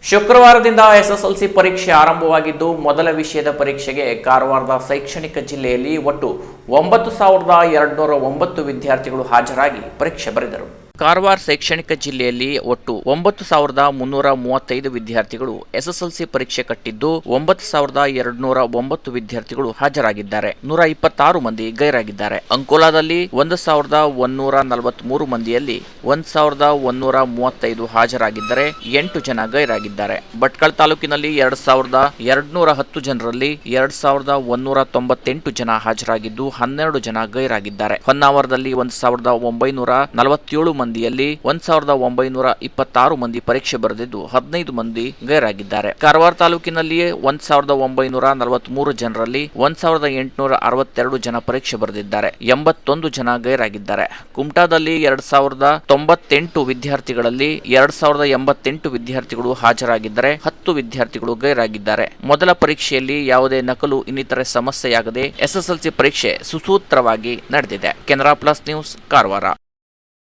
ಶುಕ್ರವಾರದಿಂದ SSLC ಪರೀಕ್ಷೆ ಆರಂಭವಾಗಿದ್ದು ಮೊದಲ ವಿಷಯದ ಪರೀಕ್ಷೆಗೆ ಕಾರವಾರದ ಶೈಕ್ಷಣಿಕ ಜಿಲ್ಲೆಯಲ್ಲಿ ಒಟ್ಟು 9,209 ವಿದ್ಯಾರ್ಥಿಗಳು ಹಾಜರಾಗಿ ಪರೀಕ್ಷೆ ಬರೆದರು. ಕಾರವಾರ ಶೈಕ್ಷಣಿಕ ಜಿಲ್ಲೆಯಲ್ಲಿ ಒಟ್ಟು 9,335 ವಿದ್ಯಾರ್ಥಿಗಳು ಎಸ್ಎಸ್ಎಲ್ಸಿ ಪರೀಕ್ಷೆ ಕಟ್ಟಿದ್ದು 9,209 ವಿದ್ಯಾರ್ಥಿಗಳು ಹಾಜರಾಗಿದ್ದಾರೆ. 126 ಮಂದಿ ಗೈರಾಗಿದ್ದಾರೆ. ಅಂಕೋಲಾದಲ್ಲಿ 1,143 ಮಂದಿಯಲ್ಲಿ 1,135 ಹಾಜರಾಗಿದ್ದರೆ 8 ಜನ ಗೈರಾಗಿದ್ದಾರೆ. ಭಟ್ಕಳ ತಾಲೂಕಿನಲ್ಲಿ 2,210 ಜನರಲ್ಲಿ 2,198 ಜನ ಹಾಜರಾಗಿದ್ದು 12 ಜನ ಗೈರಾಗಿದ್ದಾರೆ. ಹೊನ್ನಾವರದಲ್ಲಿ 1,947 ಮಂದಿಯಲ್ಲಿ 1,926 ಮಂದಿ ಪರೀಕ್ಷೆ ಬರೆದಿದ್ದು 15 ಮಂದಿ ಗೈರಾಗಿದ್ದಾರೆ. ಕಾರವಾರ ತಾಲೂಕಿನಲ್ಲಿಯೇ 1,943 ಜನರಲ್ಲಿ 1,862 ಜನ ಪರೀಕ್ಷೆ ಬರೆದಿದ್ದಾರೆ. 81 ಜನ ಗೈರಾಗಿದ್ದಾರೆ. ಕುಮಟಾದಲ್ಲಿ 2,098 ವಿದ್ಯಾರ್ಥಿಗಳಲ್ಲಿ 2,088 ವಿದ್ಯಾರ್ಥಿಗಳು ಹಾಜರಾಗಿದ್ದರೆ 10 ವಿದ್ಯಾರ್ಥಿಗಳು ಗೈರಾಗಿದ್ದಾರೆ. ಮೊದಲ ಪರೀಕ್ಷೆಯಲ್ಲಿ ಯಾವುದೇ ನಕಲು ಇನ್ನಿತರೆ ಸಮಸ್ಯೆಯಾಗದೆ ಎಸ್ಎಸ್ಎಲ್ಸಿ ಪರೀಕ್ಷೆ ಸುಸೂತ್ರವಾಗಿ ನಡೆದಿದೆ. Canara plus news, Karwar.